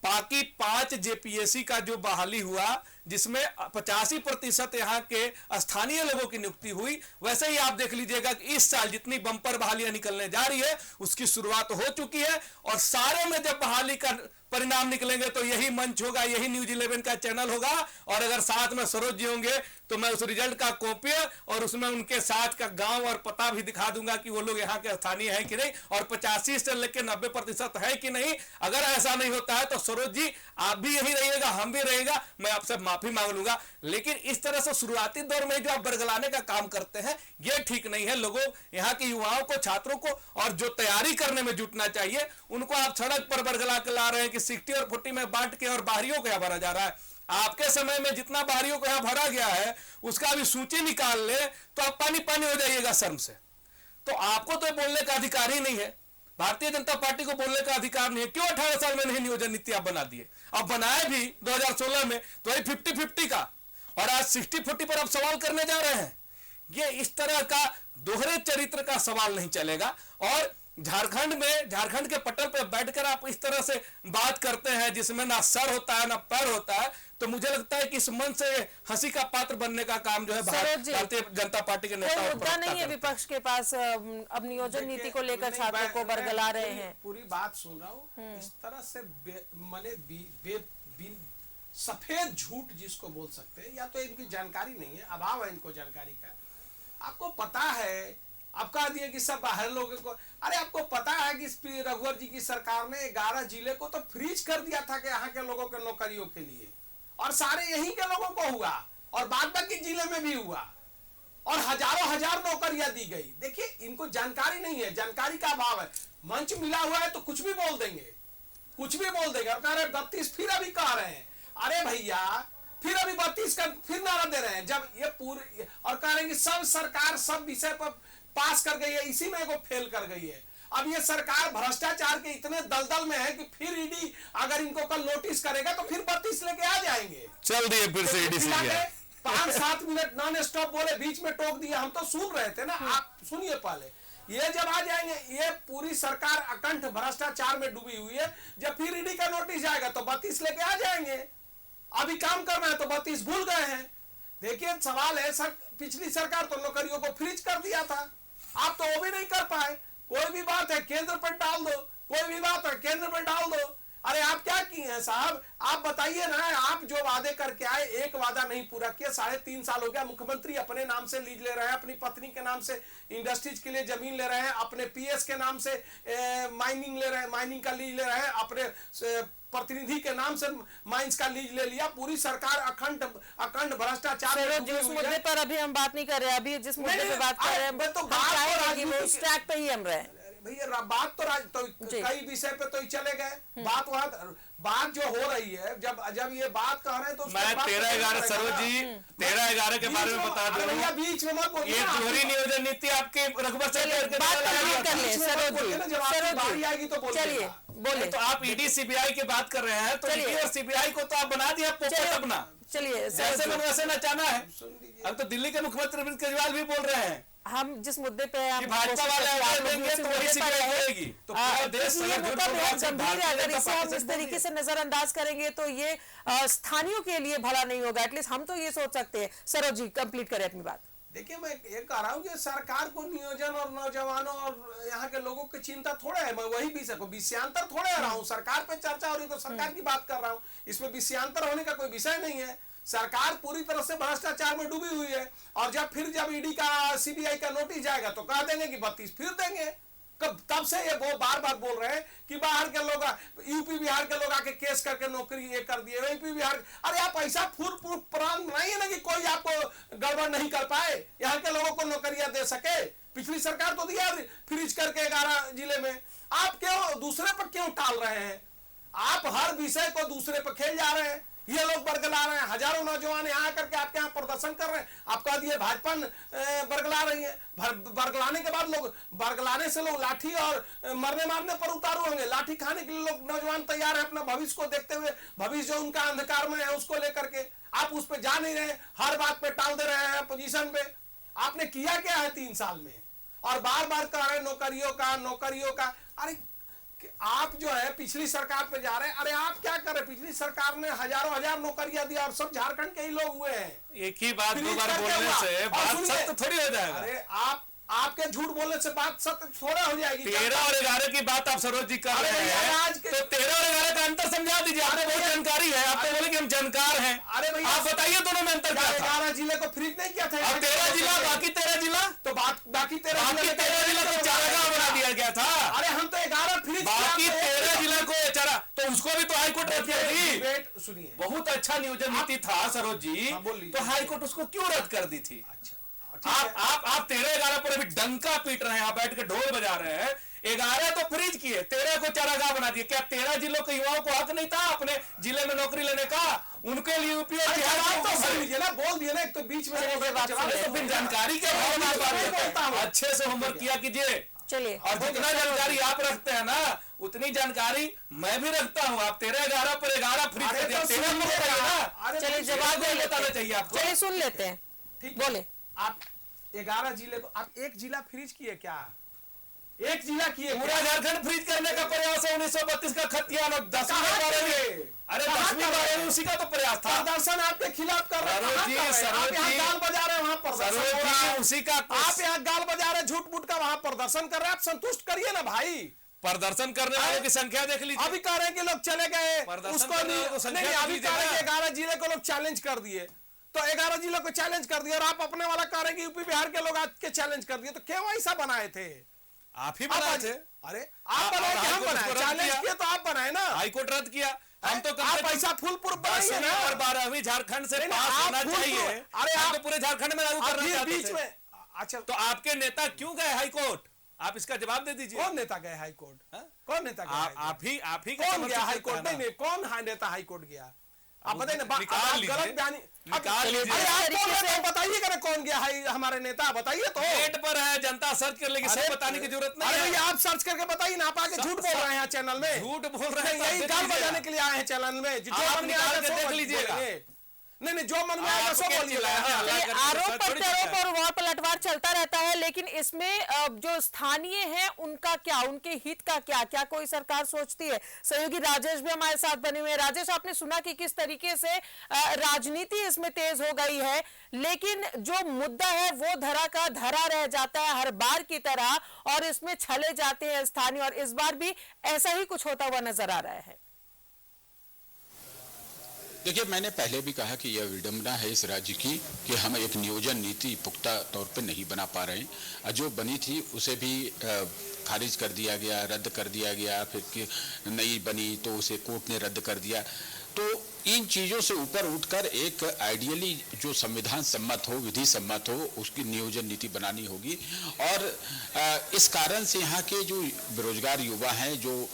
बाकी 5 जेपीएससी का जो बहाली हुआ जिसमें 85% यहाँ के स्थानीय लोगों की नियुक्ति हुई, वैसे ही आप देख लीजिएगा कि इस साल जितनी बंपर बहालियां निकलने जा रही है उसकी शुरुआत हो चुकी है, और सारे में जब बहाली का परिणाम निकलेंगे तो यही मंच होगा, यही न्यूज 11 का चैनल होगा, और अगर साथ में सरोज जी होंगे तो मैं उस रिजल्ट का कॉपी और उसमें उनके साथ का गांव और पता भी दिखा दूंगा कि वो लोग यहाँ के स्थानीय है कि नहीं, और 85 से लेकर 90% है कि नहीं। अगर ऐसा नहीं होता है तो सरोज जी आप भी यही रहिएगा, हम भी रहेगा, मैं आपसे माफी मांग लूंगा। लेकिन इस तरह से शुरुआती दौर में जो आप बरगलाने का काम करते हैं ये ठीक नहीं है। लोगों, यहाँ के युवाओं को, छात्रों को, और जो तैयारी करने में जुटना चाहिए उनको आप सड़क पर बरगला के ला रहे हैं कि 60 और 40 में बांट के और बाहरियों को भरा जा रहा है। आपके समय में जितना बाहरियों को यहाँ भरा गया है उसका अभी सूची निकाल ले तो आप पानी पानी हो जाइएगा शर्म से। तो आपको तो बोलने का अधिकार ही नहीं है, भारतीय जनता पार्टी को बोलने का अधिकार नहीं है। क्यों 18 साल में नहीं नियोजन नीति आप बना दिए? अब बनाए भी 2016 में तो वही 50-50 का, और आज 60-40 पर आप सवाल करने जा रहे हैं। ये इस तरह का दोहरे चरित्र का सवाल नहीं चलेगा। और झारखंड के पटल पे बैठकर आप इस तरह से बात करते हैं जिसमें ना सर होता है ना पैर होता है, तो मुझे लगता है कि इस मन से हंसी का पात्र बनने का काम जो है भारतीय जनता पार्टी के नेता और मुद्दा नहीं है विपक्ष के पास। अब नियोजन नीति को लेकर छात्रों को बरगला रहे हैं। पूरी बात सुन रहा हूँ। इस तरह से सफेद झूठ जिसको बोल सकते हैं, या तो इनकी जानकारी नहीं है, अभाव है इनको जानकारी का। आपको पता है, आप कह दिए कि सब बाहर लोगों को, अरे आपको पता है कि रघुवर जी की सरकार ने 11 जिले को तो फ्रीज कर दिया था कि यहाँ के लोगों के नौकरियों के लिए, और सारे यहीं के लोगों को हुआ और बाद बाकी जिले में भी हुआ, और हजार नौकरियां दी गई। देखिए इनको जानकारी नहीं है, जानकारी का अभाव है। मंच मिला हुआ है तो कुछ भी बोल देंगे, कुछ भी बोल देंगे। और कह रहे 32 फिर अभी कह रहे हैं, अरे भैया फिर अभी 32 का फिर नारा दे रहे हैं, जब ये पूरे, और कह रहे हैं कि सब सरकार सब विषय पर पास कर गई है, इसी में को फेल कर गई है। अब ये सरकार भ्रष्टाचार के इतने दलदल में है कि फिर ईडी अगर इनको कल नोटिस करेगा तो फिर 32 लेके आ जाएंगे। चल दिए फिर से ईडी 5-7 मिनट नॉन स्टॉप बोले, बीच में टोक दिया। हम तो सुन रहे थे ना, आप सुनिए पहले। ये जब आ जाएंगे, ये पूरी सरकार अकंठ भ्रष्टाचार में डूबी हुई है, जब फिर ईडी का नोटिस जाएगा तो 32 लेके आ जाएंगे। अभी काम कर रहे हैं तो 32 भूल गए हैं। देखिए सवाल है, पिछली सरकार तो नौकरियों को फ्रीज कर दिया था, आप तो वो भी नहीं कर पाए। कोई भी बात है केंद्र पर डाल दो, कोई भी बात है केंद्र पर डाल दो। अरे आप क्या किए हैं साहब, आप बताइए ना। आप जो वादे करके आए, एक वादा नहीं पूरा किया। 3.5 साल हो गया, मुख्यमंत्री अपने नाम से लीज ले रहे हैं, अपनी पत्नी के नाम से इंडस्ट्रीज के लिए जमीन ले रहे हैं, अपने पीएस के नाम से माइनिंग ले रहे हैं, माइनिंग का लीज ले रहे हैं, अपने प्रतिनिधि के नाम से माइंस का लीज ले लिया। पूरी सरकार अखंड भ्रष्टाचार। जिस मुद्दे पर अभी हम बात नहीं कर रहे, अभी जिस मुद्दे पे बात कर रहे हैं तो उस ट्रैक पे ही हम रहे। भैया बात तो कई विषय पे तो ही चले गए। बात जो हो रही है, जब ये बात कह रहे हैं तो मैं 13-11 सरोज जी 13-11 के बारे में बता दूं। भैया बीच में मत बोलिए। ये दोहरी नियोजन नीति आपके रघुवर कर ले बारी आएगी तो चलिए बोले। तो आप ईडी सीबीआई की बात कर रहे हैं, तो ईडी और सीबीआई को तो आप बना दिया पोपट अपना। चलिए जैसे मन वैसे नचाना है। अब तो दिल्ली के मुख्यमंत्री अरविंद केजरीवाल भी बोल रहे हैं, हम जिस मुद्दे पे भाजपा वाले देंगे तो वही सीबीआई करेगी। तो पूरा देश गंभीर है। अगर इसे हम इस तरीके से नजरअंदाज करेंगे तो ये स्थानीयों के लिए भला नहीं होगा। एटलीस्ट हम तो ये सोच सकते हैं। सरोज जी कंप्लीट करें अपनी बात। देखिए मैं ये कह रहा हूँ कि सरकार को नियोजन और नौजवानों और यहाँ के लोगों की चिंता थोड़ा है। मैं वही विषयांतर थोड़े आ रहा हूँ। सरकार पे चर्चा हो रही तो सरकार की बात कर रहा हूँ। इसमें विषयांतर होने का कोई विषय नहीं है। सरकार पूरी तरह से भ्रष्टाचार में डूबी हुई है, और जब ईडी का सीबीआई का नोटिस जाएगा तो कह देंगे कि 32 फिर देंगे। तब से ये बार बोल रहे हैं कि बाहर के लोग, यूपी बिहार के लोग आके केस करके नौकरी ये कर दिए, यूपी बिहार। अरे आप ऐसा फूल प्राण नहीं है ना कि कोई आपको गड़बड़ नहीं कर पाए, यहाँ के लोगों को नौकरियां दे सके। पिछली सरकार तो दिया फ्रीज करके 11 जिले में। आप क्यों दूसरे पर क्यों टाल रहे हैं? आप हर विषय को दूसरे पर खेल जा रहे हैं। ये लोग बरगला रहे हैं, हजारों नौजवान यहाँ करके आपके यहाँ प्रदर्शन कर रहे हैं। आप कह दिए भाजपा बरगला रही है। बरगलाने के बाद लोग, बरगलाने से लोग लाठी और मरने मारने पर उतारू होंगे। लाठी खाने के लिए लोग नौजवान तैयार है, अपना भविष्य को देखते हुए, भविष्य जो उनका अंधकार में है उसको लेकर के। आप उस पर जा नहीं रहे, हर बात पे टाल दे रहे हैं पोजीशन पे। आपने किया क्या है 3 साल में? और बार कह रहे नौकरियों का। अरे आप जो है पिछली सरकार पे जा रहे हैं। अरे आप क्या कर रहे? पिछली सरकार ने हजार नौकरियां दिया और सब झारखंड के ही लोग हुए हैं। एक ही बात 2 बार बोलने से बात सत्य थोड़ी हो जाएगा। अरे आपके झूठ बोलने से बात सत्य थोड़ा हो जाएगी। 13 और 11 की बात आप सरोज जी कर रहे हैं, तो 13 और 11 का अंतर समझा दीजिए। आपको बहुत जानकारी है, आप तो बोले कि हम जानकार हैं। अरे भैया आप बताइए दोनों में अंतर क्या था? 11 जिले को फ्रीज नहीं किया था। अब 13 जिला, बाकी 13 जिला, तो बाकी 13 जिला को चारागाह बना दिया गया था। अरे हम तो 11 फ्रीज, बाकी 13 जिला को चारा, तो उसको भी तो हाईकोर्ट रद्द किया थी। सुनिए, बहुत अच्छा नियोजन नीति था सरोज जी, तो हाईकोर्ट उसको क्यों रद्द कर दी थी? आप 13-11 पर अभी डंका पीट रहे हैं, आप बैठ के ढोल बजा रहे हैं। 11 तो फ्रीज किए, 13 को चारागाह बना दिए। क्या 13 जिलों के युवाओं को हक नहीं था अपने जिले में नौकरी लेने का? उनके लिए यूपी और बिहार तो बोल दिए ना, एक तो बीच में तो फिर जानकारी के भाव अच्छे से होमवर्क किया कीजिए। चलिए, और जितना जानकारी आप रखते हैं ना उतनी जानकारी मैं भी रखता हूँ। आप 13-11 पर 11 फ्रीज कर दिया, 13 को बताइए ना। चलिए, जवाब बताना चाहिए आपको। चलिए सुन लेते हैं, ठीक बोले। आप 11 जिले को, आप एक जिला फ्रीज किए क्या? एक जिला किए? पूरा झारखंड फ्रीज करने का प्रयास है। 1932 का खतिया 10वीं 12वीं, अरे 10वीं 12वीं उसी का तो प्रयास था। प्रदर्शन आपके खिलाफ कर रहे हैं, सरोज जी गाल बजा रहे हैं वहां प्रदर्शन, उसी का आप यहाँ गाल बजा रहे, झूठ मूठ का वहां प्रदर्शन कर रहे हैं। आप संतुष्ट करिए ना भाई। प्रदर्शन करने वालों की संख्या देख लीजिए। अभी कह रहे हैं कि लोग चले गए, उसको नहीं, अभी कह रहे हैं कि 11 जिले को लोग चैलेंज कर दिए, तो 11 जिलों को चैलेंज कर दिया, और आप अपने वाला कह रहे हैं कि यूपी बिहार के लोग आज के चैलेंज कर दिए। तो क्यों ऐसा बनाए थे? आप ही बनाए थे। अरे आप बनाए कि हम बनाए? चैलेंज किए तो आप बनाए ना। हाईकोर्ट रद्द किया, हम तो आप ऐसा फुलपुर बनाइए ना। और 12वीं झारखंड से पास होना चाहिए। अरे आप तो पूरे झारखंड में लागू करना चाहते थे। बीच में अच्छा, तो आपके नेता क्यों गए हाईकोर्ट? आप इसका जवाब दे दीजिए। कौन नेता गए हाईकोर्ट? कौन नेता गया? आप ही कौन गया हाईकोर्ट? नहीं, कौन नेता हाईकोर्ट गया? आप बताइए ना, गलत बयानी बताइएगा ना, कौन गया है हमारे नेता? बताइए तो। नेट पर है, जनता सर्च कर लेगी, सब बताने की जरूरत नहीं है। आप सर्च करके बताइए ना। आप आगे झूठ बोल रहे हैं चैनल में, झूठ बोल रहे हैं, यही गाल बजाने के लिए आए हैं चैनल में। जो मन में आएगा देख लीजिएगा। नहीं, जो मन में आएगा सो बोलिएगा। आरोप प्रत्यारोप और वार पलटवार चलता रहता है, लेकिन इसमें जो स्थानीय हैं उनका क्या, उनके हित का क्या कोई सरकार सोचती है? सहयोगी राजेश भी हमारे साथ बने हुए हैं। राजेश, आपने सुना कि किस तरीके से राजनीति इसमें तेज हो गई है, लेकिन जो मुद्दा है वो धरा का धरा रह जाता है हर बार की तरह, और इसमें छले जाते हैं स्थानीय, और इस बार भी ऐसा ही कुछ होता हुआ नजर आ रहा है। देखिए, मैंने पहले भी कहा कि यह विडंबना है इस राज्य की कि हम एक नियोजन नीति पुख्ता तौर पे नहीं बना पा रहे हैं। जो बनी थी उसे भी खारिज कर दिया गया, रद्द कर दिया गया, फिर नई बनी तो उसे कोर्ट ने रद्द कर दिया। तो इन चीज़ों से ऊपर उठकर एक आइडियली जो संविधान सम्मत हो, विधि सम्मत हो, उसकी नियोजन नीति बनानी होगी। और इस कारण से यहाँ के जो बेरोजगार युवा हैं, जो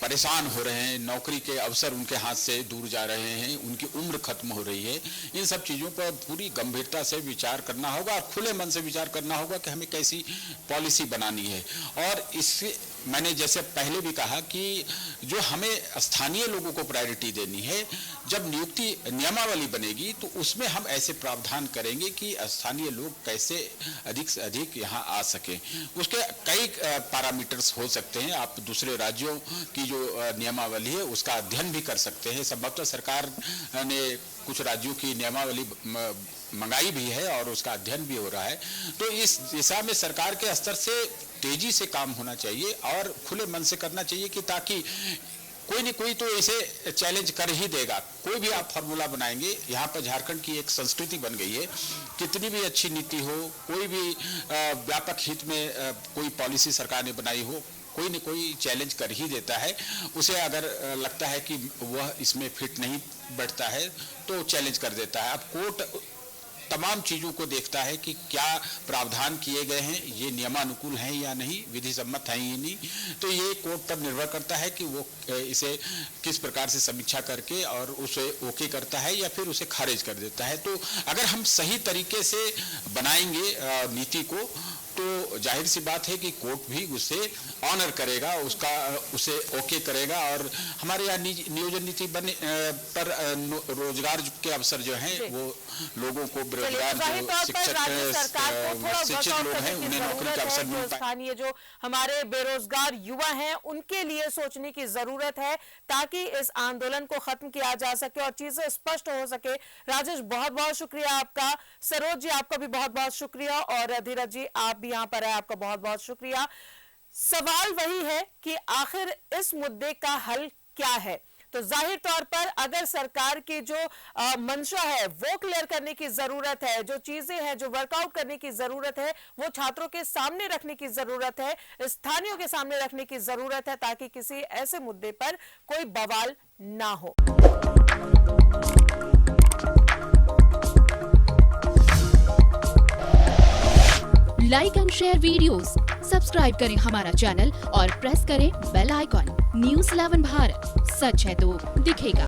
परेशान हो रहे हैं, नौकरी के अवसर उनके हाथ से दूर जा रहे हैं, उनकी उम्र खत्म हो रही है, इन सब चीज़ों पर पूरी गंभीरता से विचार करना होगा और खुले मन से विचार करना होगा कि हमें कैसी पॉलिसी बनानी है। और इससे मैंने जैसे पहले भी कहा कि जो हमें स्थानीय लोगों को प्रायोरिटी देनी है, जब नियुक्ति नियमावली बनेगी तो उसमें हम ऐसे प्रावधान करेंगे कि स्थानीय लोग कैसे अधिक से अधिक यहाँ आ सकें। उसके कई पैरामीटर्स हो सकते हैं। आप दूसरे राज्यों की जो नियमावली है उसका अध्ययन भी कर सकते हैं। संभवतः सरकार ने कुछ राज्यों की नियमावली मंगाई भी है और उसका अध्ययन भी हो रहा है। तो इस दिशा में सरकार के स्तर से तेजी से काम होना चाहिए और खुले मन से करना चाहिए कि ताकि कोई न कोई तो इसे चैलेंज कर ही देगा। कोई भी आप फार्मूला बनाएंगे, यहाँ पर झारखंड की एक संस्कृति बन गई है, कितनी भी अच्छी नीति हो, कोई भी व्यापक हित में कोई पॉलिसी सरकार ने बनाई हो, कोई न कोई चैलेंज कर ही देता है। उसे अगर लगता है कि वह इसमें फिट नहीं बैठता है तो चैलेंज कर देता है। अब कोर्ट तमाम चीज़ों को देखता है कि क्या प्रावधान किए गए हैं, ये नियमानुकूल हैं या नहीं, विधि सम्मत हैं या नहीं। तो ये कोर्ट पर निर्भर करता है कि वो इसे किस प्रकार से समीक्षा करके और उसे ओके करता है या फिर उसे खारिज कर देता है। तो अगर हम सही तरीके से बनाएंगे नीति को तो जाहिर सी बात है कि कोर्ट भी उसे ऑनर करेगा, उसे ओके करेगा और हमारे यहाँ नियोजन नीति बने पर रोजगार के अवसर जो हैं वो लोगों को बेरोजगार जो शिक्षित लोग हैं उन्हें नौकरी के अवसर मिल पाए। स्थानीय जो हमारे बेरोजगार युवा हैं उनके लिए सोचने की जरूरत है ताकि इस आंदोलन को खत्म किया जा सके और चीजें स्पष्ट हो सके। राजेश, बहुत बहुत शुक्रिया आपका। सरोज जी, आपका भी बहुत बहुत शुक्रिया, और धीरज जी आप भी यहाँ पर है, आपका बहुत बहुत शुक्रिया। सवाल वही है कि आखिर इस मुद्दे का हल क्या है। तो जाहिर तौर पर अगर सरकार की जो मंशा है वो क्लियर करने की जरूरत है, जो चीजें हैं जो वर्कआउट करने की जरूरत है वो छात्रों के सामने रखने की जरूरत है, स्थानीयों के सामने रखने की जरूरत है ताकि किसी ऐसे मुद्दे पर कोई बवाल ना हो। Like and share videos, subscribe करें हमारा चैनल और प्रेस करें बेल आइकॉन। News 11 भारत, सच है तो दिखेगा।